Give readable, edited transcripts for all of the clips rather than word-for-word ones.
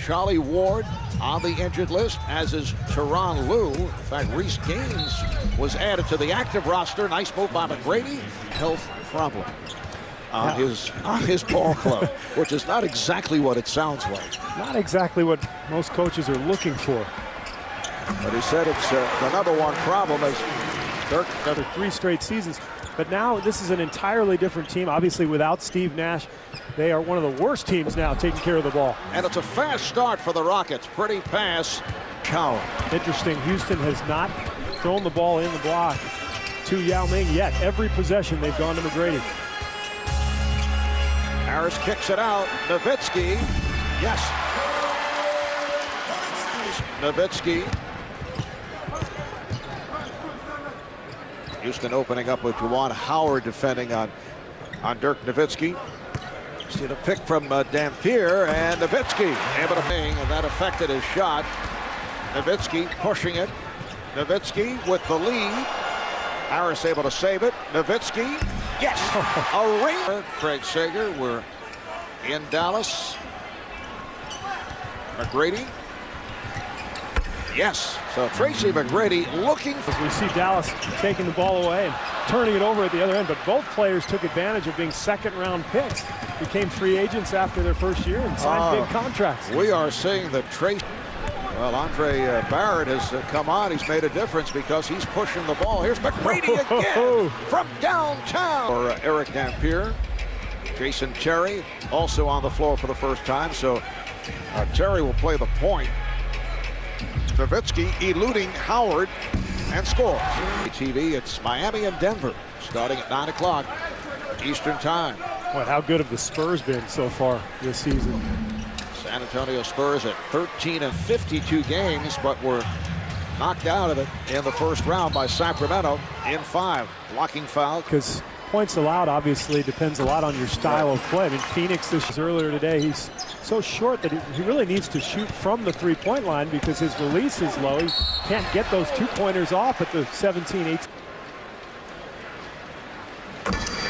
Charlie Ward on the injured list, as is Tyronn Lue. In fact, Reese Gaines was added to the active roster. Nice move by McGrady. Health problem on his ball club, which is not exactly what it sounds like. Not exactly what most coaches are looking for. But he said it's the number one problem is Dirk. Another 3 straight seasons. But now this is an entirely different team. Obviously, without Steve Nash, they are one of the worst teams now taking care of the ball. And it's a fast start for the Rockets. Pretty pass. Cow. Interesting, Houston has not thrown the ball in the block to Yao Ming yet. Every possession they've gone to McGrady. Harris kicks it out. Novitsky. Yes. Novitsky. Houston opening up with Juwan Howard defending on Dirk Nowitzki. See the pick from Dampier, and Novitsky able to ping, and that affected his shot. Novitsky pushing it. Novitsky with the lead. Harris able to save it. Novitsky, yes, a ring. Craig Sager, we're in Dallas. McGrady. Yes, so Tracy McGrady looking for... As we see Dallas taking the ball away and turning it over at the other end, but both players took advantage of being second-round picks. Became free agents after their first year and signed big contracts. We are seeing that Tracy... Well, Andre Barrett has come on. He's made a difference because he's pushing the ball. Here's McGrady again from downtown. Or Eric Dampier. Jason Terry also on the floor for the first time, so Terry will play the point. Novitsky eluding Howard and scores. TV, it's Miami and Denver starting at 9 o'clock Eastern time. Boy, how good have the Spurs been so far this season? San Antonio Spurs at 13 and 52 games, but were knocked out of it in the first round by Sacramento in 5. Blocking foul. Because points allowed obviously depends a lot on your style of play. I mean, Phoenix this earlier today, he's so short that he really needs to shoot from the three-point line because his release is low. He can't get those two-pointers off at the 17-18.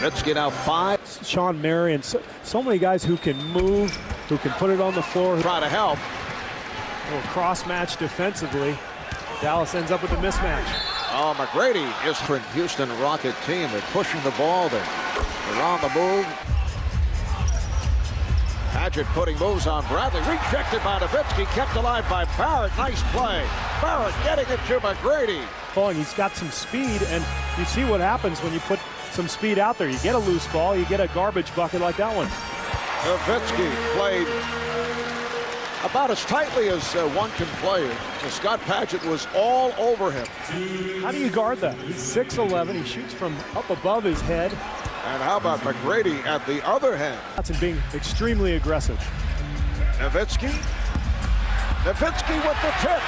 Let's get out 5. Sean Murray and so many guys who can move, who can put it on the floor. Try to help. A little cross-match defensively. Dallas ends up with a mismatch. Oh, McGrady is for Houston Rocket team. They're pushing the ball. They're on the move. Paget putting moves on Bradley. Rejected by Novitsky. Kept alive by Barrett. Nice play. Barrett getting it to McGrady. Pulling. He's got some speed, and you see what happens when you put some speed out there. You get a loose ball. You get a garbage bucket like that one. Novitsky played about as tightly as one can play it. Scott Paget was all over him. How do you guard that? He's 6'11". He shoots from up above his head. And how about McGrady at the other hand? That's being extremely aggressive. Novitsky. Novitsky with the tip.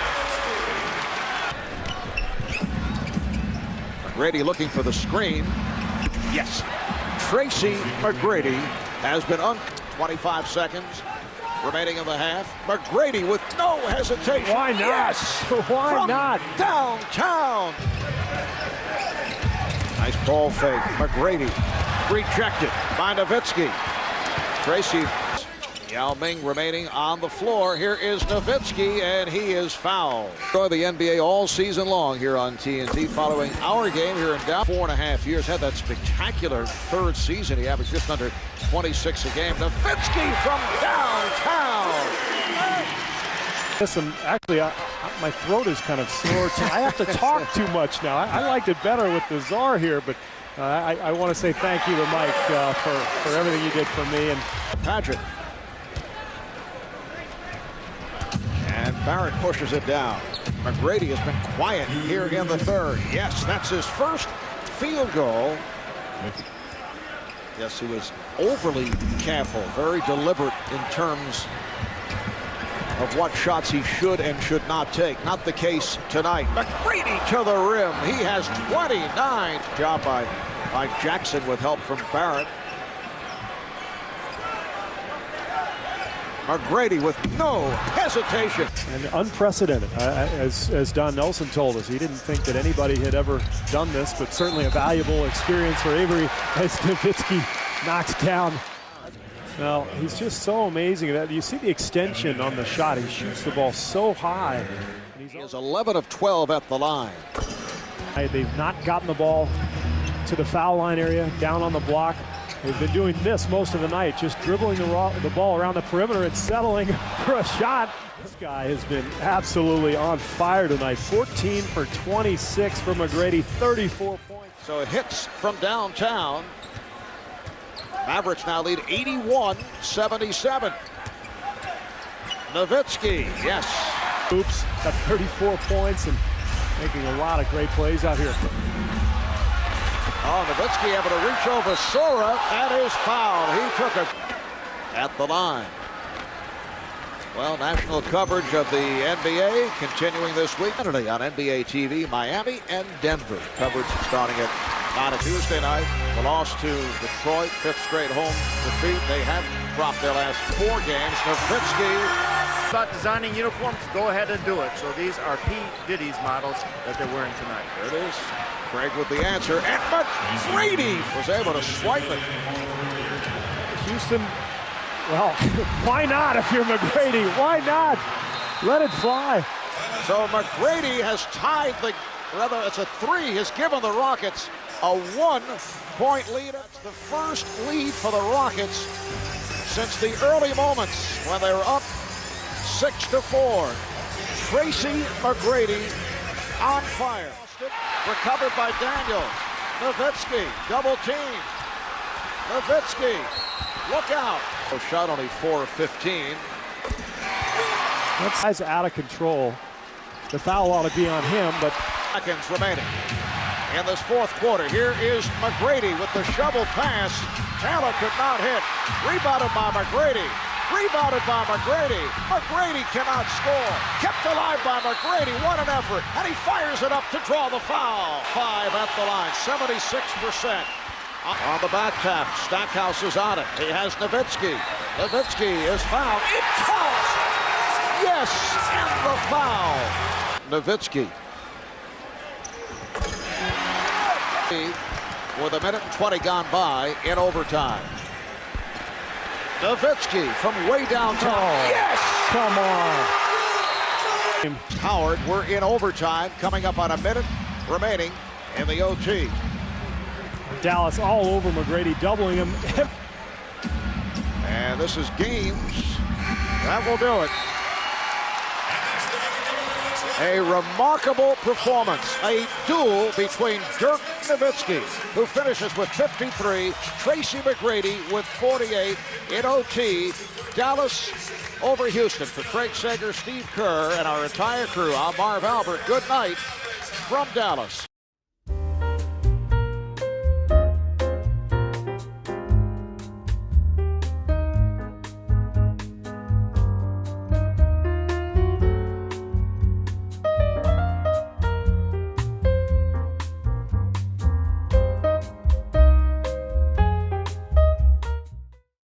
McGrady looking for the screen. Yes. Tracy McGrady has been 25 seconds remaining in the half. McGrady with no hesitation. Why not? Yes. Why From not? Downtown. Nice ball fake. McGrady rejected by Novitsky. Tracy. Yao Ming remaining on the floor. Here is Novitsky, and he is fouled. Enjoy the NBA all season long here on TNT, following our game here in Dallas. 4.5 years, had that spectacular third season. He averaged just under 26 a game. Novitsky from downtown. Listen, actually, my throat is kind of sore. I have to talk too much now. I liked it better with the czar here, but I want to say thank you to Mike for everything you did for me. And Paget. And Barrett pushes it down. McGrady has been quiet here in the third. Yes, that's his first field goal. Yes, he was overly careful, very deliberate in terms of what shots he should and should not take. Not the case tonight. McGrady to the rim. He has 29. Job by Jackson with help from Barrett. McGrady with no hesitation. And unprecedented, as Don Nelson told us. He didn't think that anybody had ever done this, but certainly a valuable experience for Avery as Novitsky knocks down. Well, he's just so amazing. That you see the extension on the shot. He shoots the ball so high. He is 11 of 12 at the line. They've not gotten the ball to the foul line area, down on the block. They've been doing this most of the night, just dribbling the ball around the perimeter and settling for a shot. This guy has been absolutely on fire tonight. 14 for 26 for McGrady, 34 points. So it hits from downtown. Mavericks now lead 81-77. Novitsky, yes. Oops, got 34 points and making a lot of great plays out here. Oh, Novitsky able to reach over Sora, and is fouled. He took it at the line. Well, national coverage of the NBA continuing this week on NBA TV, Miami and Denver. Coverage starting at 9 Tuesday night. The loss to Detroit, 5th straight home defeat. They have dropped their last 4 games. Novitsky. About designing uniforms, go ahead and do it. So these are P. Diddy's models that they're wearing tonight. There it is. Craig with the answer, and McGrady was able to swipe it. Houston, well, why not if you're McGrady? Why not? Let it fly. So McGrady has tied it's a 3, has given the Rockets a 1-point lead. It's the first lead for the Rockets since the early moments when they were up 6-4. Tracy McGrady on fire. Recovered by Daniel. Novitsky, double team. Novitsky, look out. Shot only 4 of 15. That guy's out of control. The foul ought to be on him, but seconds remaining in this 4th quarter. Here is McGrady with the shovel pass. Taylor could not hit. Rebounded by McGrady. Rebounded by McGrady. McGrady cannot score. Kept alive by McGrady. What an effort. And he fires it up to draw the foul. 5 at the line. 76%. On the back tap. Stackhouse is on it. He has Novitsky. Novitsky is fouled. It counts. Yes, and the foul. Novitsky. With 1:20 gone by in overtime. Novitsky from way downtown. Oh, yes! Come on. Howard, we're in overtime, coming up on a minute remaining in the OT. Dallas all over McGrady, doubling him. And this is games. That will do it. A remarkable performance. A duel between Dirk Nowitzki, who finishes with 53, Tracy McGrady with 48 in OT. Dallas over Houston. For Craig Sager, Steve Kerr, and our entire crew, I'm Marv Albert. Good night from Dallas.